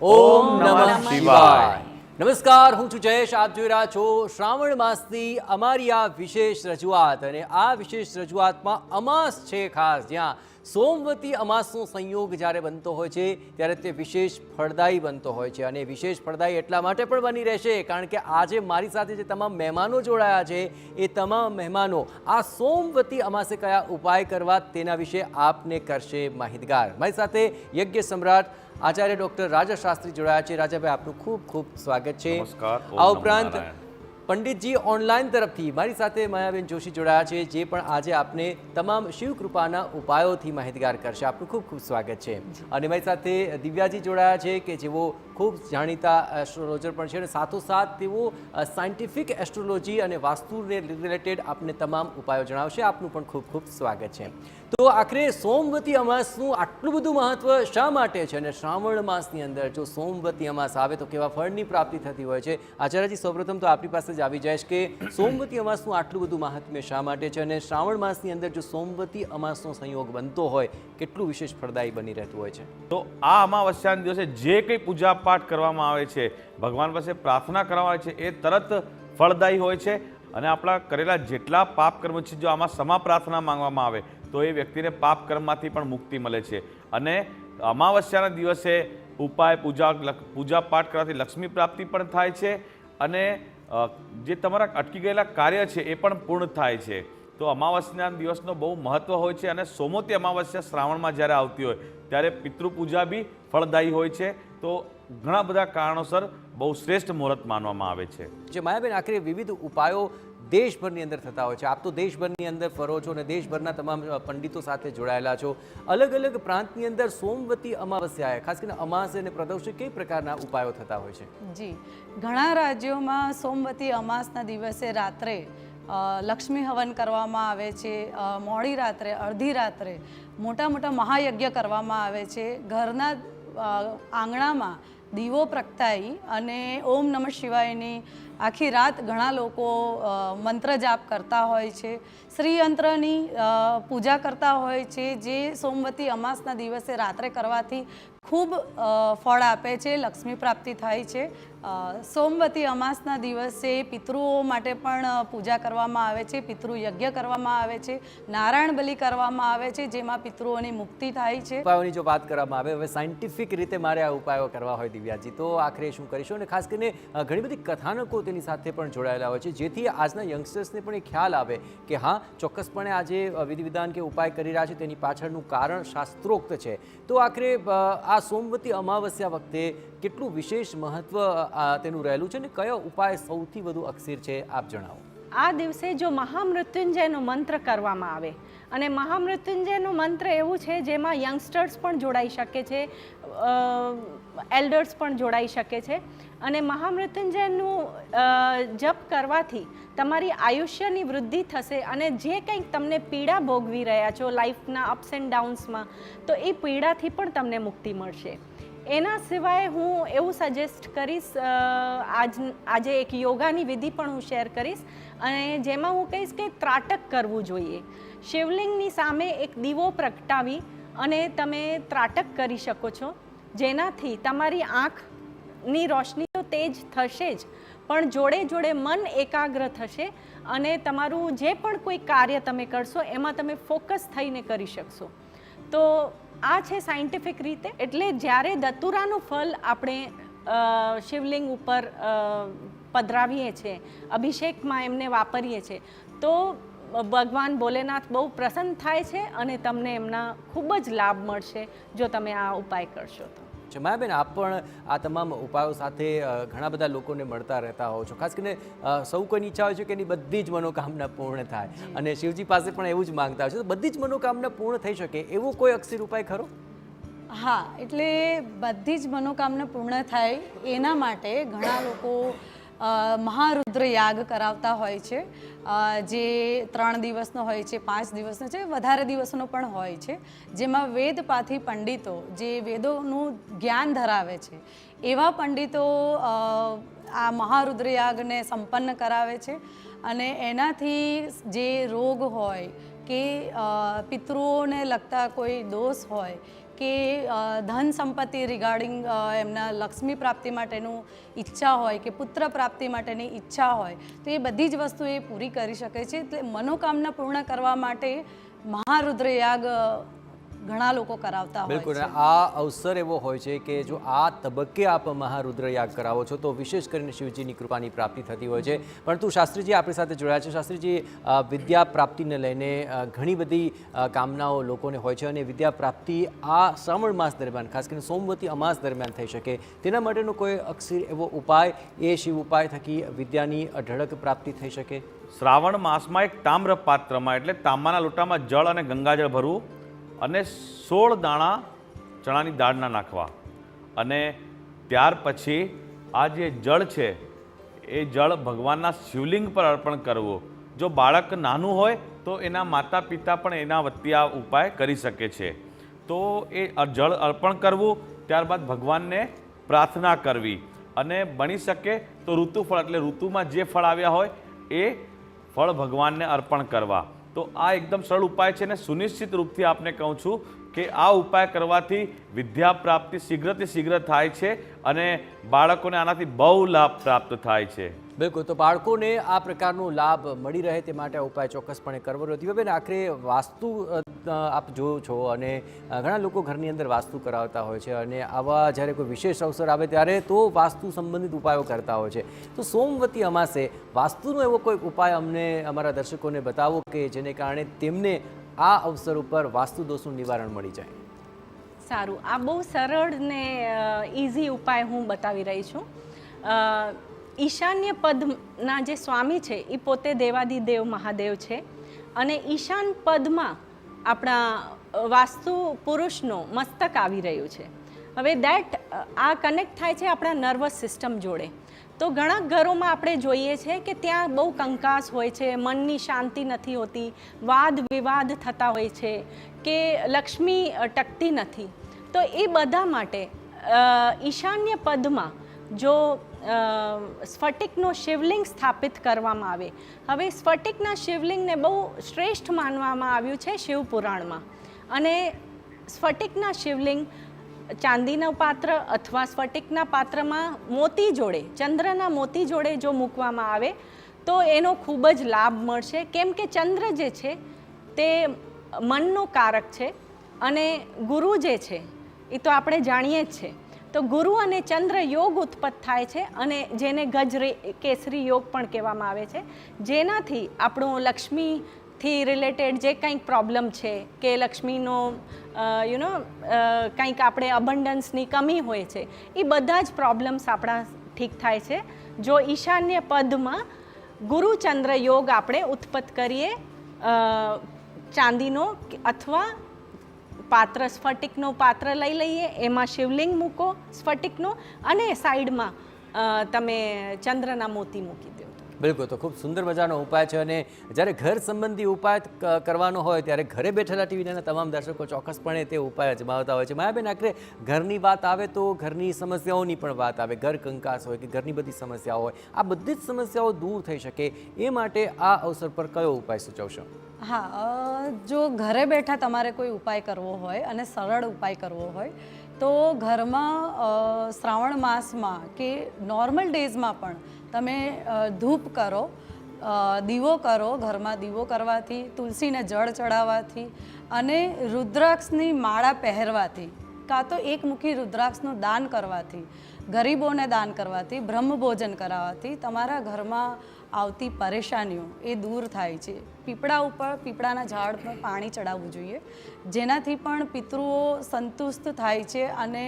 ઓમ નમઃ શિવાય. નમસ્કાર, હું છું જયેશ. આપ જોઈ રહ્યા છો શ્રાવણ માસની અમારી આ વિશેષ રજૂઆત. અને આ વિશેષ રજૂઆતમાં અમાસ છે ખાસ, જ્યાં સોમવતી અમાસનો સંયોગ જ્યારે બનતો હોય છે ત્યારે તે વિશેષ ફળદાયી બનતો હોય છે. અને વિશેષ ફળદાયી એટલા માટે પણ બની રહેશે કારણ કે આજે મારી સાથે જે તમામ મહેમાનો જોડાયા છે એ તમામ મહેમાનો આ સોમવતી અમાસે કયા ઉપાય કરવા તેના વિશે આપને કરશે માહિતગાર. મારી સાથે યજ્ઞ સમ્રાટ આચાર્ય ડૉક્ટર રાજા શાસ્ત્રી જોડાયા છે. રાજાભાઈ, આપનું ખૂબ ખૂબ સ્વાગત છે. આ ઉપરાંત પંડિતજી ઓનલાઈન તરફથી મારી સાથે માયાબેન જોશી જોડાયા છે, જે પણ આજે આપને તમામ શિવકૃપાના ઉપાયોથી માહિતગાર કરશે. આપનું ખૂબ ખૂબ સ્વાગત છે. અને મારી સાથે દિવ્યાજી જોડાયા છે કે જેઓ ખૂબ જાણીતા એસ્ટ્રોલોજર પણ છે અને સાથોસાથ તેઓ સાયન્ટિફિક એસ્ટ્રોલોજી અને વાસ્તુને રિલેટેડ આપને તમામ ઉપાયો જણાવશે. આપનું પણ ખૂબ ખૂબ સ્વાગત છે. તો આખરે સોમવતી અમાસનું આટલું બધું મહત્વ શા માટે છે અને શ્રાવણ માસની અંદર જો સોમવતી અમાસ આવે તો કેવા ફળની પ્રાપ્તિ થતી હોય છે? આચાર્યજી, સૌપ્રથમ તો આપણી પાસે જ આવી જઈશ કે સોમવતી અમાસનું આટલું બધું મહાત્મ્ય શા માટે છે અને શ્રાવણ માસની અંદર જો સોમવતી અમાસનો સંયોગ બનતો હોય કેટલું વિશેષ ફળદાયી બની રહેતું હોય છે? તો આ અમાવસ્યાના દિવસે જે કંઈ પૂજા પાઠ કરવામાં આવે છે, ભગવાન પાસે પ્રાર્થના કરવામાં આવે છે, એ તરત ફળદાયી હોય છે. અને આપણા કરેલા જેટલા પાપ કર્મ છે, જો આમાં સમા પ્રાર્થના માંગવામાં આવે તો એ વ્યક્તિને પાપ કર્મમાંથી પણ મુક્તિ મળે છે. અને અમાવસ્યાના દિવસે ઉપાય પૂજા પાઠ કરવાથી લક્ષ્મી પ્રાપ્તિ પણ થાય છે અને જે તમારા અટકી ગયેલા કાર્ય છે એ પણ પૂર્ણ થાય છે. તો અમાવસ્યાના દિવસનો બહુ મહત્વ હોય છે. અને સોમવતી અમાવસ્યા શ્રાવણમાં જ્યારે આવતી હોય ત્યારે પિતૃપૂજા બી ફળદાયી હોય છે. તો ઘણા બધા કારણોસર બહુ શ્રેષ્ઠ મુહૂર્ત માનવામાં આવે છે. જે માયાબેન, આખરે વિવિધ ઉપાયો દેશભરની અંદર થતા હોય છે. આપ તો દેશભરની અંદર ફરો છો અને દેશભરના તમામ પંડિતો સાથે જોડાયેલા છો. અલગ અલગ પ્રાંતની અંદર સોમવતી અમાવસ્યાએ ખાસ કરીને અમાસ અને પ્રદોષે કઈ પ્રકારના ઉપાયો થતા હોય છે? જી, ઘણા રાજ્યોમાં સોમવતી અમાસના દિવસે રાત્રે લક્ષ્મી હવન કરવામાં આવે છે. મોડી રાત્રે, અડધી રાત્રે મોટા મોટા મહાયજ્ઞ કરવામાં આવે છે. ઘરના આંગણામાં દીવો પ્રગટાવી અને ઓમ નમઃ શિવાયની આખી રાત ઘણા લોકો મંત્ર જાપ કરતા હોય છે. શ્રીયંત્રની પૂજા કરતા હોય છે, જે સોમવતી અમાસના દિવસે રાત્રે કરવાથી ખૂબ ફળ આપે છે, લક્ષ્મી પ્રાપ્તિ થાય છે. સોમવતી અમાસના દિવસે પિતૃઓ માટે પણ પૂજા કરવામાં આવે છે, પિતૃ યજ્ઞ કરવામાં આવે છે, નારાયણ બલિ કરવામાં આવે છે, જેમાં પિતૃઓની મુક્તિ થાય છે. ઉપાયોની જો વાત કરવામાં આવે, હવે સાયન્ટિફિક રીતે મારે આ ઉપાયો કરવા હોય દિવ્યાજી, તો આખરે શું કરીશું? અને ખાસ કરીને ઘણી બધી કથાનકો તેની સાથે પણ જોડાયેલા હોય છે, જેથી આજના યંગસ્ટર્સને પણ એ ખ્યાલ આવે કે હા, ચોક્કસપણે આજે વિધિ વિધાન કે ઉપાય કરી રહ્યા છે તેની પાછળનું કારણ શાસ્ત્રોક્ત છે. તો આખરે આ સોમવતી અમાવસ્યા વખતે કેટલું વિશેષ મહત્વ તેનું રહેલું છે અને કયો ઉપાય સૌથી વધુ અક્ષીર છે, આપ જણાવો. આ દિવસે જો મહામૃત્યુંજયનો મંત્ર કરવામાં આવે, અને મહામૃત્યુંજયનો મંત્ર એવું છે જેમાં યંગસ્ટર્સ પણ જોડાઈ શકે છે, એલ્ડર્સ પણ જોડાઈ શકે છે. અને મહામૃત્યુંજયનું જપ કરવાથી તમારી આયુષ્યની વૃદ્ધિ થશે અને જે કંઈક તમને પીડા ભોગવી રહ્યા છો લાઈફના અપ્સ એન્ડ ડાઉન્સમાં, તો એ પીડાથી પણ તમને મુક્તિ મળશે. એના સિવાય હું એવું સજેસ્ટ કરીશ, આજે એક યોગાની વિધિ પણ હું શેર કરીશ અને જેમાં હું કહીશ કે ત્રાટક કરવું જોઈએ. શિવલિંગની સામે એક દીવો પ્રગટાવી અને તમે ત્રાટક કરી શકો છો, જેનાથી તમારી આંખની રોશની તો તેજ થશે જ, પણ જોડે જોડે મન એકાગ્ર થશે અને તમારું જે પણ કોઈ કાર્ય તમે કરશો એમાં તમે ફોકસ થઈને કરી શકશો. તો આ છે સાયન્ટિફિક રીતે. એટલે જ્યારે દતુરાનું ફળ આપણે શિવલિંગ ઉપર પધરાવીએ છીએ, અભિષેકમાં એમને વાપરીએ છીએ, તો ભગવાન ભોલેનાથ બહુ પ્રસન્ન થાય છે અને તમને એમના ખૂબ જ લાભ મળશે જો તમે આ ઉપાય કરશો તો. માયાબેન, આપ પણ આ તમામ ઉપાયો સાથે ઘણા બધા લોકોને મળતા રહેતા હો છો. ખાસ કરીને સૌ કોઈની ઈચ્છા હોય છે કે એની બધી જ મનોકામના પૂર્ણ થાય અને શિવજી પાસે પણ એવું જ માંગતા હોય છે. તો બધી જ મનોકામના પૂર્ણ થઈ શકે એવો કોઈ અક્ષીર ઉપાય ખરો? હા, એટલે બધી જ મનોકામના પૂર્ણ થાય એના માટે ઘણા લોકો મહારુદ્ર યાગ કરાવતા હોય છે, જે 3 દિવસનો હોય છે, 5 દિવસનો છે, વધારે દિવસનો પણ હોય છે, જેમાં વેદપાથી પંડિતો જે વેદોનું જ્ઞાન ધરાવે છે એવા પંડિતો આ મહારુદ્ર યાગને સંપન્ન કરાવે છે. અને એનાથી જે રોગ હોય કે પિતૃઓને લગતા કોઈ દોષ હોય કે ધન સંપત્તિ રિગાર્ડિંગ એમના લક્ષ્મી પ્રાપ્તિ માટેનું ઈચ્છા હોય કે પુત્ર પ્રાપ્તિ માટેની ઈચ્છા હોય તો એ બધી જ વસ્તુ એ પૂરી કરી શકે છે. એટલે મનોકામના પૂર્ણ કરવા માટે મહારુદ્ર યાગ ઘણા લોકો કરાવતા હોય બિલકુલ છે. આ અવસર એવો હોય છે કે જો આ તબક્કે આપ મહારુદ્ર યાગ કરાવો છો તો વિશેષ કરીને શિવજીની કૃપાની પ્રાપ્તિ થતી હોય છે. પરંતુ શાસ્ત્રીજી આપણી સાથે જોડાયા છે. શાસ્ત્રીજી, વિદ્યા પ્રાપ્તિને લઈને ઘણી બધી કામનાઓ લોકોને હોય છે અને વિદ્યા પ્રાપ્તિ આ શ્રાવણ માસ દરમિયાન, ખાસ કરીને સોમવતી અમાસ દરમિયાન થઈ શકે તેના માટેનો કોઈ અક્ષર એવો ઉપાય, એ શિવ ઉપાય થકી વિદ્યાની અઢળક પ્રાપ્તિ થઈ શકે? શ્રાવણ માસમાં એક તામ્ર પાત્રમાં એટલે તાંબાના લોટામાં જળ અને ગંગાજળ ભરવું અને 16 દાણા ચણાની દાળના નાખવા અને ત્યાર પછી આ જે જળ છે એ જળ ભગવાનના શિવલિંગ પર અર્પણ કરવું. જો બાળક નાનું હોય તો એના માતા પિતા પણ એના વતી આ ઉપાય કરી શકે છે. તો એ જળ અર્પણ કરવું, ત્યારબાદ ભગવાનને પ્રાર્થના કરવી અને બની શકે તો ઋતુફળ એટલે ઋતુમાં જે ફળ આવ્યા હોય એ ફળ ભગવાનને અર્પણ કરવા. તો આ એકદમ સરળ ઉપાય છે અને સુનિશ્ચિત રૂપથી આપને કહું છું કે આ ઉપાય કરવાથી વિદ્યા પ્રાપ્તિ શીઘ્રથી શીઘ્ર થાય છે અને બાળકોને આનાથી બહુ લાભ પ્રાપ્ત થાય છે. બિલકુલ, તો બાળકોને આ પ્રકારનો લાભ મળી રહે તે માટે આ ઉપાય ચોક્કસપણે કરવો રહ્યો. દીવાબેન, આખરે વાસ્તુ આપ જોવો છો અને ઘણા લોકો ઘરની અંદર વાસ્તુ કરાવતા હોય છે અને આવા જ્યારે કોઈ વિશેષ અવસર આવે ત્યારે તો વાસ્તુ સંબંધિત ઉપાયો કરતા હોય છે. તો સોમવતી અમાસે વાસ્તુનો એવો કોઈ ઉપાય અમને, અમારા દર્શકોને બતાવો કે જેને કારણે તેમને આ અવસર ઉપર વાસ્તુ દોષનું નિવારણ મળી જાય. સારું, આ બહુ સરળ ને ઇઝી ઉપાય હું બતાવી રહી છું. ઈશાન્ય પદના જે સ્વામી છે એ પોતે દેવાદિદેવ મહાદેવ છે અને ઈશાન પદમાં આપણા વાસ્તુ પુરુષનો મસ્તક આવી રહ્યું છે. હવે આ કનેક્ટ થાય છે આપણા નર્વસ સિસ્ટમ જોડે. તો ઘણા ઘરોમાં આપણે જોઈએ છે કે ત્યાં બહુ કંકાસ હોય છે, મનની શાંતિ નથી હોતી, વાદ વિવાદ થતા હોય છે કે લક્ષ્મી ટકતી નથી. તો એ બધા માટે ઈશાન્ય પદમાં જો સ્ફટિકનો શિવલિંગ સ્થાપિત કરવામાં આવે. હવે સ્ફટિકના શિવલિંગને બહુ શ્રેષ્ઠ માનવામાં આવ્યું છે શિવપુરાણમાં અને સ્ફટિકના શિવલિંગ ચાંદીના પાત્ર અથવા સ્ફટિકના પાત્રમાં મોતી જોડે, ચંદ્રના મોતી જોડે જો મૂકવામાં આવે તો એનો ખૂબ જ લાભ મળશે. કેમ કે ચંદ્ર જે છે તે મનનો કારક છે અને ગુરુ જે છે એ તો આપણે જાણીએ જ છે. તો ગુરુ અને ચંદ્ર યોગ ઉત્પન્ન થાય છે અને જેને ગજ કેસરી યોગ પણ કહેવામાં આવે છે, જેનાથી આપણું લક્ષ્મીથી રિલેટેડ જે કંઈક પ્રોબ્લેમ છે કે લક્ષ્મીનો કંઈક આપણે અબન્ડન્સની કમી હોય છે એ બધા જ પ્રોબ્લેમ્સ આપણા ઠીક થાય છે જો ઈશાન્ય પદમાં ગુરુચંદ્ર યોગ આપણે ઉત્પન્ન કરીએ ચાંદીનો અથવા પાત્ર સ્ફટિકનો પાત્ર લઈ લઈએ, એમાં શિવલિંગ મૂકો સ્ફટિકનો અને સાઈડમાં તમે ચંદ્રના મોતી મૂકી દો. બિલકુલ, તો ખૂબ સુંદર મજાનો ઉપાય છે અને જ્યારે ઘર સંબંધી ઉપાય કરવાનો હોય ત્યારે ઘરે બેઠેલા ટીવીના તમામ દર્શકો ચોક્કસપણે તે ઉપાય અજમાવતા હોય છે. માયાબેન, આખરે ઘરની વાત આવે તો ઘરની સમસ્યાઓની પણ વાત આવે. ઘર કંકાસ હોય કે ઘરની બધી સમસ્યાઓ હોય, આ બધી જ સમસ્યાઓ દૂર થઈ શકે એ માટે આ અવસર પર કયો ઉપાય સૂચવશો? હા, જો ઘરે બેઠા તમારે કોઈ ઉપાય કરવો હોય અને સરળ ઉપાય કરવો હોય તો ઘરમાં શ્રાવણ માસમાં કે નોર્મલ ડેઝમાં પણ તમે ધૂપ કરો, દીવો કરો. ઘરમાં દીવો કરવાથી, તુલસીને જળ ચડાવવાથી અને રુદ્રાક્ષની માળા પહેરવાથી કાં તો એકમુખી રુદ્રાક્ષનું દાન કરવાથી, ગરીબોને દાન કરવાથી, બ્રહ્મભોજન કરાવવાથી તમારા ઘરમાં આવતી પરેશાનીઓ એ દૂર થાય છે. પીપળાના ઝાડ પર પાણી ચડાવવું જોઈએ, જેનાથી પણ પિતૃઓ સંતુષ્ટ થાય છે અને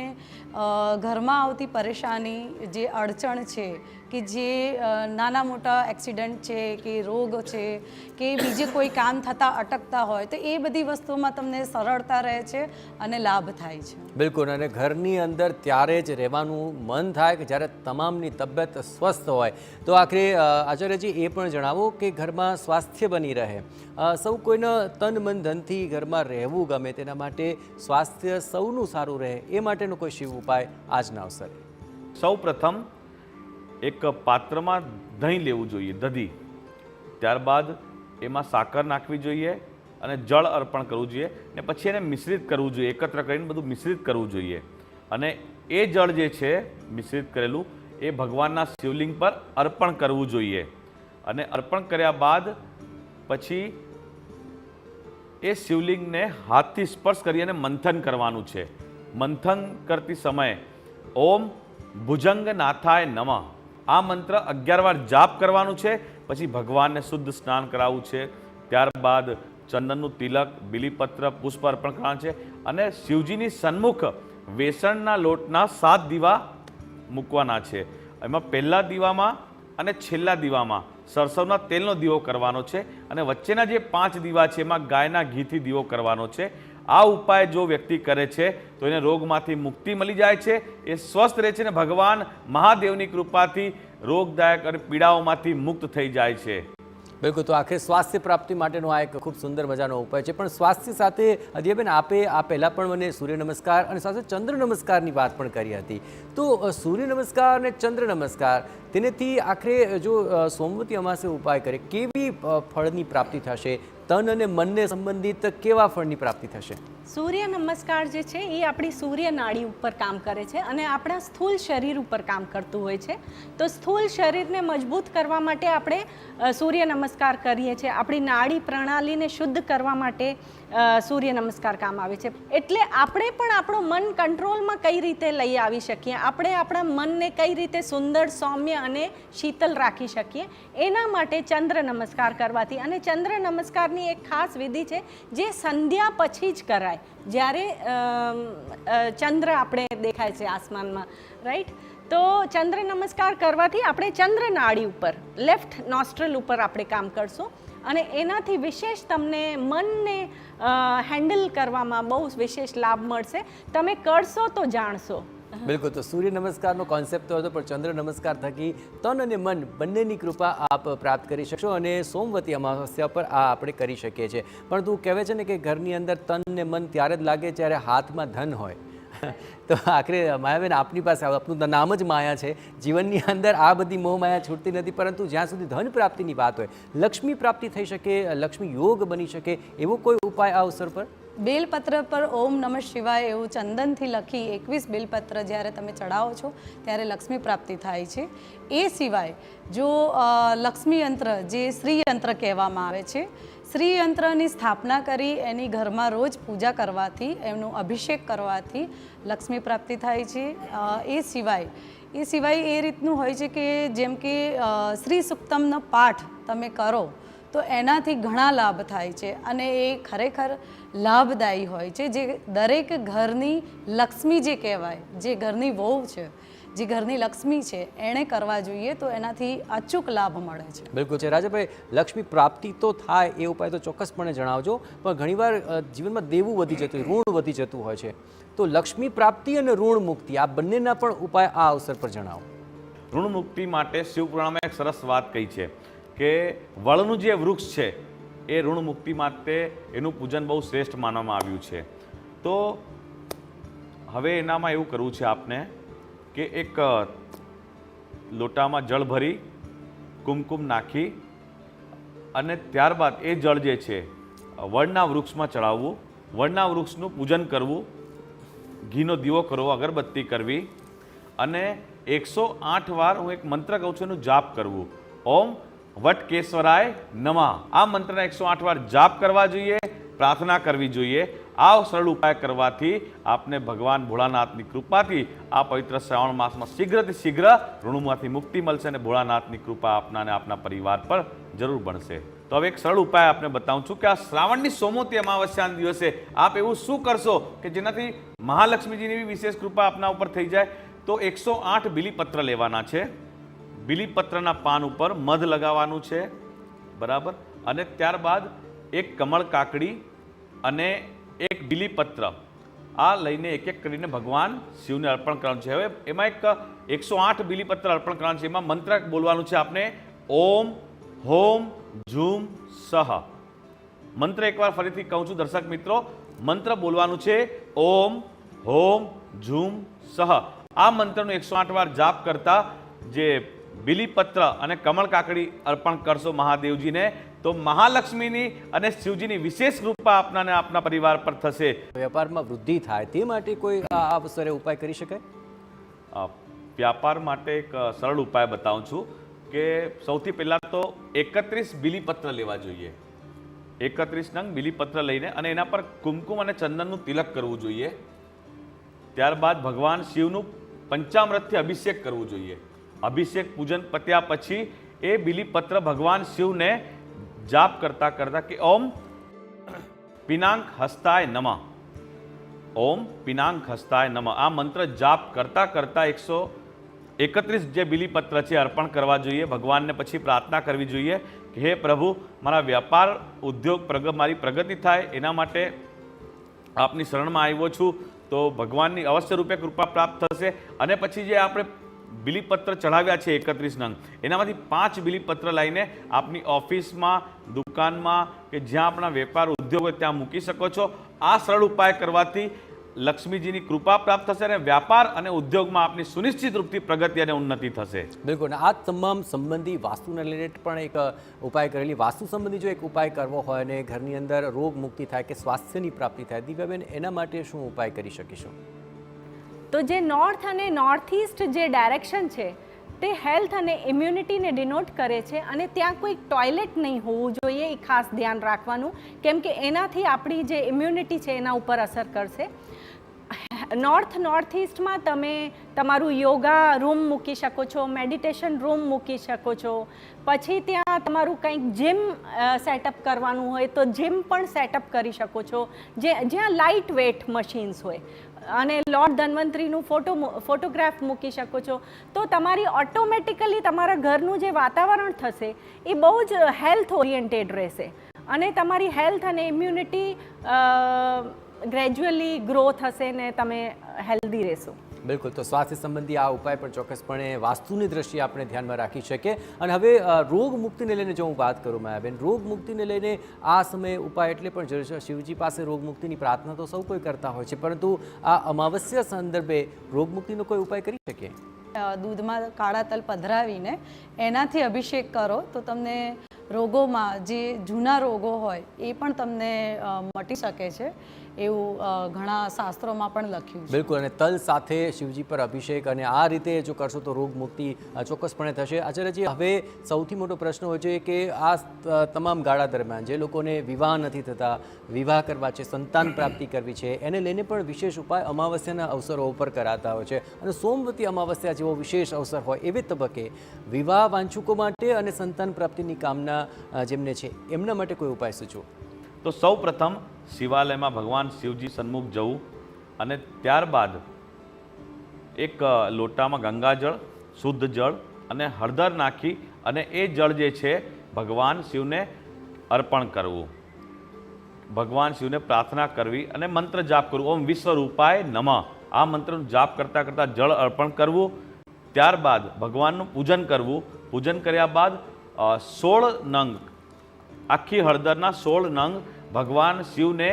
ઘરમાં આવતી પરેશાની, જે અડચણ છે કે જે નાના મોટા એક્સિડન્ટ છે કે રોગ છે કે બીજે કોઈ કામ થતાં અટકતા હોય તો એ બધી વસ્તુઓમાં તમને સરળતા રહે છે અને લાભ થાય છે. બિલકુલ, અને ઘરની અંદર ત્યારે જ રહેવાનું મન થાય કે જ્યારે તમામની તબિયત સ્વસ્થ હોય. તો આખરે આચાર્યજી એ પણ જણાવો કે ઘરમાં સ્વાસ્થ્ય બની રહે, સૌ કોઈને તન મન ધનથી ઘરમાં રહેવું ગમે, તેના માટે સ્વાસ્થ્ય સૌનું સારું રહે એ માટેનો કોઈ શિવ ઉપાય આજના અવસરે? સૌ પ્રથમ એક પાત્રમાં દહીં લેવું જોઈએ, દધી. ત્યારબાદ એમાં સાકર નાખવી જોઈએ અને જળ અર્પણ કરવું જોઈએ ને પછી એને મિશ્રિત કરવું જોઈએ, એકત્ર કરીને બધું મિશ્રિત કરવું જોઈએ. અને એ જળ જે છે મિશ્રિત કરેલું એ ભગવાનના શિવલિંગ પર અર્પણ કરવું જોઈએ. અને અર્પણ કર્યા બાદ પછી એ શિવલિંગને હાથથી સ્પર્શ કરી અને મંથન કરવાનું છે. મંથન કરતી સમયે ઓમ ભુજંગનાથાય નમઃ આ મંત્ર 11 વાર જાપ કરવાનું છે. પછી ભગવાનને શુદ્ધ સ્નાન કરાવવું છે. ત્યારબાદ ચંદનનું તિલક, બિલીપત્ર, પુષ્પ અર્પણ કરવાનું છે અને શિવજીની સન્મુખ વેસણના લોટના 7 દીવા મૂકવાના છે. એમાં પહેલા દીવામાં અને છેલ્લા દીવામાં સરસવના તેલનો દીવો કરવાનો છે અને વચ્ચેના જે 5 દીવા છે એમાં ગાયના ઘીથી દીવો કરવાનો છે. આ ઉપાય જો વ્યક્તિ કરે છે તો એને રોગમાંથી મુક્તિ મળી જાય છે, એ સ્વસ્થ રહે છે અને ભગવાન મહાદેવની કૃપાથી રોગદાયક અને પીડાઓમાંથી મુક્ત થઈ જાય છે. બિલકુલ, તો આખરે સ્વાસ્થ્ય પ્રાપ્તિ માટેનો આ એક ખૂબ સુંદર મજાનો ઉપાય છે. પણ સ્વાસ્થ્ય સાથે અદિયાબેન આપે આ પહેલાં પણ મને સૂર્ય નમસ્કાર અને સાથે ચંદ્ર નમસ્કારની વાત પણ કરી હતી. તો સૂર્ય નમસ્કાર અને ચંદ્ર નમસ્કાર તેનાથી આખરે જો સોમવતી અમાસે ઉપાય કરે કેવી ફળની પ્રાપ્તિ થશે? તન અને મનને સંબંધિત કેવા ફળની પ્રાપ્તિ થશે? સૂર્ય નમસ્કાર જે છે એ આપણી સૂર્ય નાડી ઉપર કામ કરે છે અને આપણા સ્થૂળ શરીર ઉપર કામ કરતું હોય છે. તો સ્થૂળ શરીરને મજબૂત કરવા માટે આપણે સૂર્ય નમસ્કાર કરીએ છીએ. આપણી નાડી પ્રણાલીને શુદ્ધ કરવા માટે સૂર્ય નમસ્કાર કામ આવે છે. એટલે આપણે પણ આપણું મન કંટ્રોલમાં કઈ રીતે લઈ આવી શકીએ, આપણે આપણા મનને કઈ રીતે સુંદર, સૌમ્ય અને શીતલ રાખી શકીએ, એના માટે ચંદ્ર નમસ્કાર કરવાથી. અને ચંદ્ર નમસ્કારની એક ખાસ વિધિ છે જે સંધ્યા પછી જ કરાય, જ્યારે ચંદ્ર આપણે દેખાય છે આસમાનમાં, રાઈટ? તો ચંદ્ર નમસ્કાર કરવાથી આપણે ચંદ્ર નાડી ઉપર, લેફ્ટ નોસ્ટ્રલ ઉપર આપણે કામ કરશું અને એનાથી વિશેષ તમને મનને હેન્ડલ કરવામાં બહુ વિશેષ લાભ મળશે. તમે કરશો તો જાણશો. બિલકુલ, તો સૂર્ય નમસ્કારનો કોન્સેપ્ટ તો હતો, પણ ચંદ્ર નમસ્કાર થકી તન અને મન બંનેની કૃપા આપ પ્રાપ્ત કરી શકશો અને સોમવતી અમાવસ્યા પર આ આપણે કરી શકીએ છીએ. પણ તું કહેવાય છે ને કે ઘરની અંદર તન ને મન ત્યારે જ લાગે જ્યારે હાથમાં ધન હોય. તો આખરે માયાબેન આપની પાસે આપનું નામ જ માયા છે. જીવનની અંદર આ બધી મોહ માયા છૂટતી નથી, પરંતુ જ્યાં સુધી ધન પ્રાપ્તિની વાત હોય, લક્ષ્મી પ્રાપ્તિ થઈ શકે, લક્ષ્મી યોગ બની શકે, એવો કોઈ ઉપાય આ અવસર પર? બેલપત્ર પર ઓમ નમઃ શિવાય એવું ચંદનથી લખી 21 બેલપત્ર જ્યારે તમે ચડાવો છો ત્યારે લક્ષ્મી પ્રાપ્તિ થાય છે. એ સિવાય જો લક્ષ્મી યંત્ર જે શ્રી યંત્ર કહેવામાં આવે છે, શ્રી યંત્રની સ્થાપના કરી એની ઘરમાં રોજ પૂજા કરવાથી, એમનો અભિષેક કરવાથી લક્ષ્મી પ્રાપ્તિ થાય છે. એ સિવાય એ રીતનું હોય છે કે જેમ કે શ્રી સુક્તમનો પાઠ તમે કરો તો એનાથી ઘણા લાભ થાય છે અને એ ખરેખર લાભદાયી હોય છે. જે દરેક ઘરની લક્ષ્મી જે કહેવાય, જે ઘરની વહુ છે, જે ઘરની લક્ષ્મી છે, એણે કરવા જોઈએ તો એનાથી અચૂક લાભ મળે છે. બિલકુલ છે રાજાભાઈ, લક્ષ્મી પ્રાપ્તિ તો થાય એ ઉપાય તો ચોક્કસપણે જણાવજો, પણ ઘણીવાર જીવનમાં દેવું વધી જતું હોય, ઋણ વધી જતું હોય છે, તો લક્ષ્મી પ્રાપ્તિ અને ઋણ મુક્તિ આ બંનેના પણ ઉપાય આ અવસર પર જણાવો. ઋણ મુક્તિ માટે શિવપુરાણમાં એક સરસ વાત કહી છે કે વળનું જે વૃક્ષ છે એ ઋણ મુક્તિ માટે એનું પૂજન બહુ શ્રેષ્ઠ માનવામાં આવ્યું છે. તો હવે એનામાં એવું કરવું છે આપને કે એક લોટામાં જળ ભરી કુમકુમ નાખી અને ત્યારબાદ એ જળ જે છે વડના વૃક્ષમાં ચડાવવું, વડના વૃક્ષનું પૂજન કરવું, ઘીનો દીવો કરવો, અગરબત્તી કરવી અને 108 વાર હું એક મંત્ર કહું છું એનું જાપ કરવું. ઓમ વટકેશ્વરાય નમઃ આ મંત્રના 108 વાર જાપ કરવા જોઈએ, પ્રાર્થના કરવી જોઈએ. આ સરળ ઉપાય કરવાથી આપને ભગવાન ભોળાનાથની કૃપાથી આ પવિત્ર શ્રાવણ માસમાં શીઘ્રથી શીઘ્ર ઋણમાંથી મુક્તિ મળશે અને ભોળાનાથની કૃપા આપના અને આપના પરિવાર પર જરૂર બનશે. તો હવે એક સરળ ઉપાય આપને બતાવું છું કે આ શ્રાવણની સોમવતી અમાવસ્યાના દિવસે આપ એવું શું કરશો કે જેનાથી મહાલક્ષ્મીજીની વિશેષ કૃપા આપના ઉપર થઈ જાય. તો 108 બીલીપત્ર લેવાના છે. બીલીપત્રના પાન ઉપર મધ લગાવવાનું છે, બરાબર, અને ત્યારબાદ એક કમળ કાકડી અને એક બીલીપત્ર આ લઈને એક એક કરીને ભગવાન શિવને અર્પણ કરવાનું છે. હવે એમાં એક 108 બીલીપત્ર અર્પણ કરવાનું છે. એમાં મંત્ર બોલવાનું છે આપને, ઓમ હોમ ઝૂમ સહ. મંત્ર એકવાર ફરીથી કહું છું દર્શક મિત્રો, મંત્ર બોલવાનું છે ઓમ હોમ ઝૂમ સહ. આ મંત્રનો 108 વાર જાપ કરતા જે બીલીપત્ર અને કમળ કાકડી અર્પણ કરશો મહાદેવજીને, તો મહાલક્ષ્મીની અને શિવજીની વિશેષ કૃપા આપનાને આપના પરિવાર પર થશે. વેપારમાં વૃદ્ધિ થાય તે માટે કોઈ આ અવસરે ઉપાય કરી શકાય? વ્યાપાર માટે એક સરળ ઉપાય બતાવું છું કે સૌથી પહેલાં તો 31 બીલીપત્ર લેવા જોઈએ. 31 નંગ બીલીપત્ર લઈને અને એના પર કુમકુમ અને ચંદનનું તિલક કરવું જોઈએ. ત્યારબાદ ભગવાન શિવનું પંચામૃતથી અભિષેક કરવું જોઈએ. અભિષેક પૂજન પત્યા પછી એ બીલીપત્ર ભગવાન શિવને જાપ કરતા કરતા કે ઓમ પિનાંક હસ્તાય નમઃ, ઓમ પિનાંક હસ્તાય નમઃ, આ મંત્ર જાપ કરતા કરતા 131 જે બીલીપત્ર છે અર્પણ કરવા જોઈએ. ભગવાનને પછી પ્રાર્થના કરવી જોઈએ કે હે પ્રભુ, મારા વ્યાપાર ઉદ્યોગ મારી પ્રગતિ થાય એના માટે આપની શરણમાં આવ્યો છું, તો ભગવાનની અવશ્ય રૂપે કૃપા પ્રાપ્ત થશે. અને પછી જે આપણે બીલીપત્ર ચઢાવ્યા છે 31 નંગ, એનામાંથી 5 બીલીપત્ર લઈને આપની ઓફિસમાં, દુકાનમાં કે જ્યાં આપણા વેપાર ઉદ્યોગ હોય ત્યાં મૂકી શકો છો. આ સરળ ઉપાય કરવાથી લક્ષ્મીજીની કૃપા પ્રાપ્ત થશે અને વ્યાપાર અને ઉદ્યોગમાં આપની સુનિશ્ચિત રૂપથી પ્રગતિ અને ઉન્નતિ થશે. બિલકુલ. આ તમામ સંબંધી વાસ્તુને રિલેટેડ પણ એક ઉપાય કરેલી. વાસ્તુ સંબંધી જો એક ઉપાય કરવો હોય અને ઘરની અંદર રોગ મુક્તિ થાય કે સ્વાસ્થ્યની પ્રાપ્તિ થાય, દિવ્યાબેન એના માટે શું ઉપાય કરી શકીશું? તો જે નોર્થ અને નોર્થ ઇસ્ટ જે ડાયરેક્શન છે તે હેલ્થ અને ઇમ્યુનિટીને ડિનોટ કરે છે, અને ત્યાં કોઈ ટોયલેટ નહીં હોવું જોઈએ, એ ખાસ ધ્યાન રાખવાનું, કેમ કે એનાથી આપણી જે ઇમ્યુનિટી છે એના ઉપર અસર કરશે. નોર્થ ઇસ્ટમાં તમે તમારું યોગા રૂમ મૂકી શકો છો, મેડિટેશન રૂમ મૂકી શકો છો. પછી ત્યાં તમારું કંઈક જીમ સેટઅપ કરવાનું હોય તો જીમ પણ સેટઅપ કરી શકો છો, જ્યાં લાઇટ વેટ મશીન્સ હોય. અને લોર્ડ ધન્વંતરીનું ફોટોગ્રાફ મૂકી શકો છો. તો તમારી ઓટોમેટિકલી તમારા ઘરનું જે વાતાવરણ થશે એ બહુ જ હેલ્થ ઓરિએન્ટેડ રહેશે, અને તમારી હેલ્થ અને ઇમ્યુનિટી ગ્રેજ્યુઅલી ગ્રો થશે ને તમે હેલ્ધી રહેશો. બિલકુલ. તો સ્વાસ્થ્ય સંબંધી આ ઉપાય પણ ચોક્કસપણે વાસ્તુની દ્રષ્ટિએ આપણે ધ્યાનમાં રાખી શકીએ. અને હવે રોગ મુક્તિને લઈને જો હું વાત કરું માયાબેન, રોગ મુક્તિને લઈને આ સમયે ઉપાય એટલે પણ જરૂર છે. શિવજી પાસે રોગ મુક્તિની પ્રાર્થના તો સૌ કોઈ કરતા હોય છે, પરંતુ આ અમાવસ્યા સંદર્ભે રોગ મુક્તિનો કોઈ ઉપાય કરી શકીએ? દૂધમાં કાળા તલ પધરાવીને એનાથી અભિષેક કરો તો તમને રોગોમાં જે જૂના રોગો હોય એ પણ તમને મટી શકે છે, એવું ઘણા શાસ્ત્રોમાં પણ લખ્યું છે. બિલકુલ. અને તલ સાથે શિવજી પર અભિષેક અને આ રીતે જો કરશો તો રોગ મુક્તિ ચોક્કસપણે થશે. આચાર્યજી, હવે સૌથી મોટો પ્રશ્ન હોય છે કે આ તમામ ગાળા દરમિયાન જે લોકોને વિવાહ નથી થતા, વિવાહ કરવા છે, સંતાન પ્રાપ્તિ કરવી છે, એને લઈને પણ વિશેષ ઉપાય અમાવસ્યાના અવસરો ઉપર કરાતા હોય છે. અને સોમવતી અમાવસ્યા જેવો વિશેષ અવસર હોય એવી તબક્કે વિવાહ વાંચુકો માટે અને સંતાન પ્રાપ્તિની કામના જેમને છે એમના માટે કોઈ ઉપાય સૂચવો? તો સૌ પ્રથમ શિવાલયમાં ભગવાન શિવજી સન્મુખ જવું અને ત્યારબાદ એક લોટામાં ગંગાજળ, શુદ્ધ જળ અને હળદર નાખી અને એ જળ જે છે ભગવાન શિવને અર્પણ કરવું. ભગવાન શિવને પ્રાર્થના કરવી અને મંત્ર જાપ કરવું, ઓમ વિશ્વરૂપાય નમઃ. આ મંત્રનો જાપ કરતાં કરતાં જળ અર્પણ કરવું. ત્યારબાદ ભગવાનનું પૂજન કરવું. પૂજન કર્યા બાદ 16 નંગ આખી હળદરના 16 નંગ ભગવાન શિવને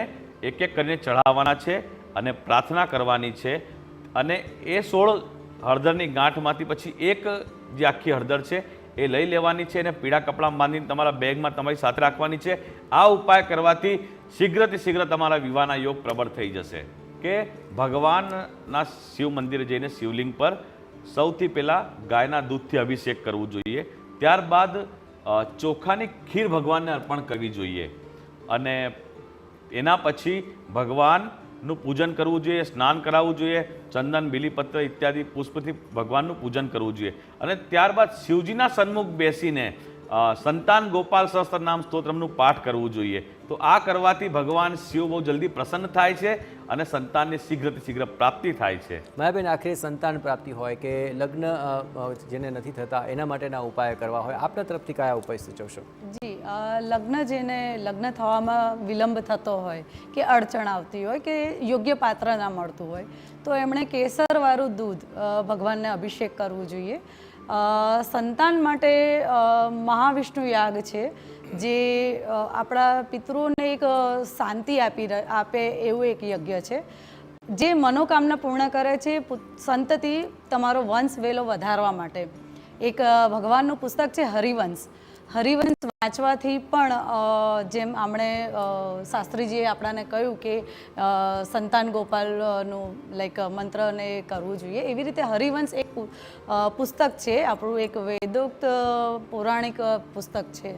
એક એક કરીને ચઢાવવાના છે અને પ્રાર્થના કરવાની છે. અને એ 16 હળદરની ગાંઠમાંથી પછી એક જે આખી હળદર છે એ લઈ લેવાની છે અને પીળા કપડાં બાંધીને તમારા બેગમાં તમારી સાથે રાખવાની છે. આ ઉપાય કરવાથી શીઘ્રથી શીઘ્ર તમારા વિવાહના યોગ પ્રબળ થઈ જશે. કે ભગવાનના શિવ મંદિરે જઈને શિવલિંગ પર સૌથી પહેલાં ગાયના દૂધથી અભિષેક કરવું જોઈએ. ત્યારબાદ ચોખાની ખીર ભગવાનને અર્પણ કરવી જોઈએ અને એના પછી ભગવાનનું પૂજન કરવું જોઈએ, સ્નાન કરાવવું જોઈએ, ચંદન, બીલીપત્ર ઇત્યાદિ પુષ્પથી ભગવાનનું પૂજન કરવું જોઈએ. અને ત્યારબાદ શિવજીના સન્મુખ બેસીને સંતાન ગોપાલ સહસ્ત્ર નામ સ્તોત્રમનું પાઠ કરવું જોઈએ. તો આ કરવાથી ભગવાન શિવ બહુ જલ્દી પ્રસન્ન થાય છે અને સંતાનની શીઘ્રથી શીઘ્ર પ્રાપ્તિ થાય છે. માયાબેન, આખરે સંતાન પ્રાપ્તિ હોય કે લગ્ન જેને નથી થતા એના માટેના ઉપાય કરવા હોય, આપના તરફથી કયા ઉપાય સૂચવશો? જી, જેને લગ્ન થવામાં વિલંબ થતો હોય કે અડચણ આવતી હોય કે યોગ્ય પાત્ર ના મળતું હોય તો એમણે કેસરવાળું દૂધ ભગવાનને અભિષેક કરવું જોઈએ. સંતાન માટે મહાવિષ્ણુ યાગ છે, જે આપણા પિતૃઓને એક શાંતિ આપે એવું એક યજ્ઞ છે, જે મનોકામના પૂર્ણ કરે છે. સંતતિ તમારો વંશ વેલો વધારવા માટે એક ભગવાનનું પુસ્તક છે હરિવંશ. હરિવંશ વાંચવાથી પણ જેમ આમણે શાસ્ત્રીજીએ આપણાને કહ્યું કે સંતાન ગોપાલનું લાઈક મંત્રને કરવું જોઈએ, એવી રીતે હરિવંશ એક પુસ્તક છે, આપણું એક વેદોક્ત પૌરાણિક પુસ્તક છે,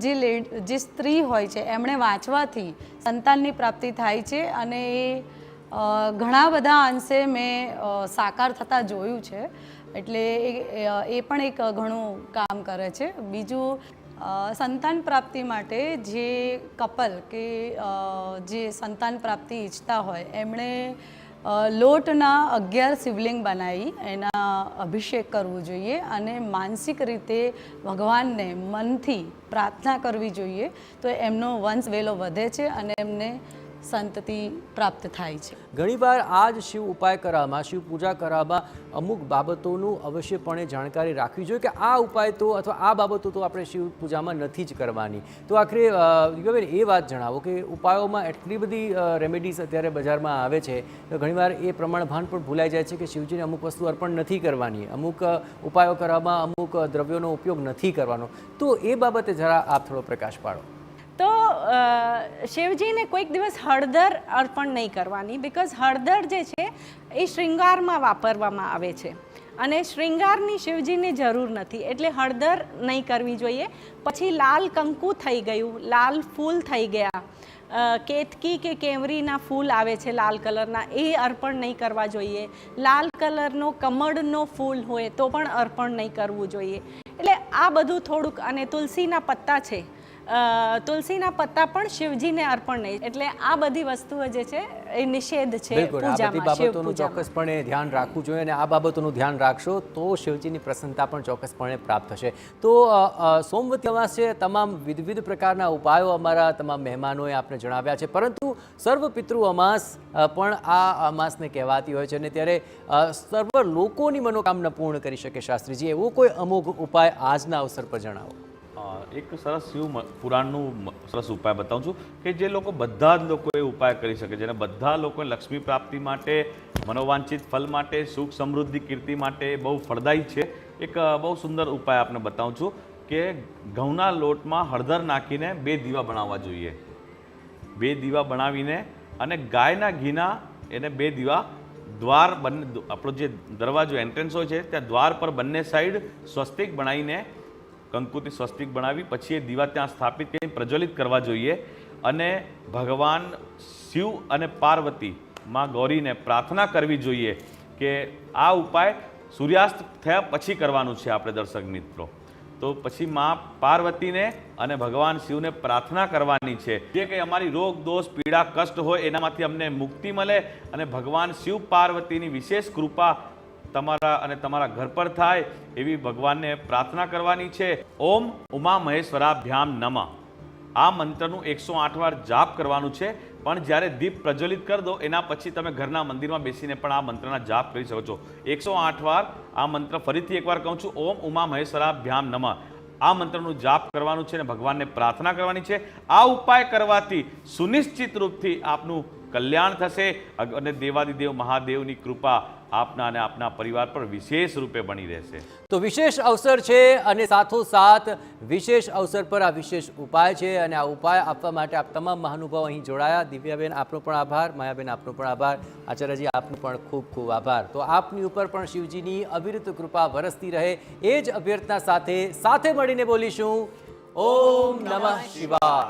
જે સ્ત્રી હોય છે એમણે વાંચવાથી સંતાનની પ્રાપ્તિ થાય છે અને એ ઘણા બધા અંશે મેં સાકાર થતાં જોયું છે. એટલે એ પણ એક ઘણું કામ કરે છે. બીજું સંતાન પ્રાપ્તિ માટે જે કપલ કે જે સંતાન પ્રાપ્તિ ઈચ્છતા હોય એમણે લોટના 11 શિવલિંગ બનાવી એના અભિષેક કરવું જોઈએ અને માનસિક રીતે ભગવાનને મનથી પ્રાર્થના કરવી જોઈએ, તો એમનો વંશ વેલો વધે છે અને એમને સંતતિ પ્રાપ્ત થાય છે. ઘણીવાર આ જ શિવ ઉપાય કરવામાં, શિવ પૂજા કરવામાં અમુક બાબતોનું અવશ્યપણે જાણકારી રાખવી જોઈએ કે આ ઉપાય તો અથવા આ બાબતો તો આપણે શિવ પૂજામાં નથી જ કરવાની. તો આખરે દીપાબેન એ વાત જણાવો કે ઉપાયોમાં એટલી બધી રેમેડીઝ અત્યારે બજારમાં આવે છે તો ઘણીવાર એ પ્રમાણભાન પણ ભૂલાઈ જાય છે કે શિવજીને અમુક વસ્તુ અર્પણ નથી કરવાની, અમુક ઉપાયો કરવામાં અમુક દ્રવ્યોનો ઉપયોગ નથી કરવાનો. તો એ બાબતે જરા આપ થોડો પ્રકાશ પાડો. તો શિવજીને કોઈક દિવસ હળદર અર્પણ નહીં કરવાની, બિકોઝ હળદર જે છે એ શૃંગારમાં વાપરવામાં આવે છે અને શૃંગારની શિવજીને જરૂર નથી, એટલે હળદર નહીં કરવી જોઈએ. પછી લાલ કંકુ થઈ ગયું, લાલ ફૂલ થઈ ગયા, કેતકી કે કેવરીના ફૂલ આવે છે લાલ કલરના, એ અર્પણ નહીં કરવા જોઈએ. લાલ કલરનો કમળનો ફૂલ હોય તો પણ અર્પણ નહીં કરવું જોઈએ. એટલે આ બધું થોડુંક, અને તુલસીના પત્તા છે, તુલસીના પત્તા પણ શિવજીને અર્પણ નહીં. એટલે આ બધી વસ્તુઓ જે છે એ નિષેધ છે પૂજામાં. આ બધી બાબતોનું પૂજામાં ચોક્કસપણે ધ્યાન રાખવું જોઈએ અને આ બાબતોનું ધ્યાન રાખશો તો શિવજીની પ્રસન્નતા પણ ચોક્કસપણે પ્રાપ્ત થશે. તો સોમવતી અમાસ છે, તમામ વિવિધ પ્રકારના ઉપાયો અમારા તમામ મહેમાનોએ આપને જણાવ્યા છે, પરંતુ સર્વ પિતૃ અમાસ પણ આ અમાસને કહેવાતી હોય છે અને ત્યારે સર્વ લોકોની મનોકામના પૂર્ણ કરી શકે શાસ્ત્રીજી, એવો કોઈ અમોઘ ઉપાય આજના અવસર પર જણાવો. એક સરસ શિવ પુરાણનું સરસ ઉપાય બતાવું છું કે જે લોકો બધા જ લોકો એ ઉપાય કરી શકે, જેને બધા લોકો લક્ષ્મી પ્રાપ્તિ માટે, મનોવાંછિત ફલ માટે, સુખ સમૃદ્ધિ કીર્તિ માટે બહુ ફળદાયી છે. એક બહુ સુંદર ઉપાય આપને બતાવું છું કે ઘઉંના લોટમાં હળદર નાખીને 2 દીવા બનાવવા જોઈએ. 2 દીવા બનાવીને અને ગાયના ઘીના એને 2 દીવા દ્વાર આપણો જે દરવાજો એન્ટ્રન્સ હોય છે ત્યાં દ્વાર પર બંને સાઈડ સ્વસ્તિક બનાવીને કંકુથી સ્વસ્તિક બનાવી પછી એ દીવા ત્યાં સ્થાપિત કરી પ્રજ્વલિત કરવા જોઈએ અને ભગવાન શિવ અને પાર્વતી માં ગૌરીને પ્રાર્થના કરવી જોઈએ કે આ ઉપાય સૂર્યાસ્ત થયા પછી કરવાનું છે આપણે દર્શક મિત્રો. તો પછી માં પાર્વતીને અને ભગવાન શિવને પ્રાર્થના કરવાની છે જે કંઈ અમારી રોગ દોષ પીડા કષ્ટ હોય એનામાંથી અમને મુક્તિ મળે અને ભગવાન શિવ પાર્વતીની વિશેષ કૃપા તમારા અને તમારા ઘર પર થાય એવી ભગવાનને પ્રાર્થના કરવાની છે. ઓમ ઉમા મહેશ્વરાભ્યામ નમઃ. આ મંત્રનું 108 વાર જાપ કરવાનું છે, પણ જ્યારે દીપ પ્રજ્વલિત કરી દો એના પછી તમે ઘરના મંદિરમાં બેસીને પણ આ મંત્રના જાપ કરી શકો છો. 108 વાર આ મંત્ર ફરીથી એકવાર કહું છું, ઓમ ઉમા મહેશ્વરાભ્યામ નમઃ. આ મંત્રનું જાપ કરવાનું છે અને ભગવાનને પ્રાર્થના કરવાની છે. આ ઉપાય કરવાથી સુનિશ્ચિત રૂપથી આપનું કલ્યાણ થશે અને દેવાદિદેવ મહાદેવની કૃપા આપના અને આપના પરિવાર પર વિશેષ રૂપે બની રહેશે. તો વિશેષ અવસર છે અને સાથોસાથ વિશેષ અવસર પર આ વિશેષ ઉપાય છે અને આ ઉપાય આપવા માટે આપ તમામ મહાનુભાવો અહીં જોડાયા. દિવ્યાબેન આપનો પણ આભાર, માયાબેન આપનો પણ આભાર, આચાર્યજી આપનો પણ ખૂબ ખૂબ આભાર. તો આપની ઉપર પણ શિવજીની અવિરત કૃપા વરસતી રહે એ જ અભ્યર્થના સાથે મળીને બોલીશું ઓમ નમઃ શિવાય.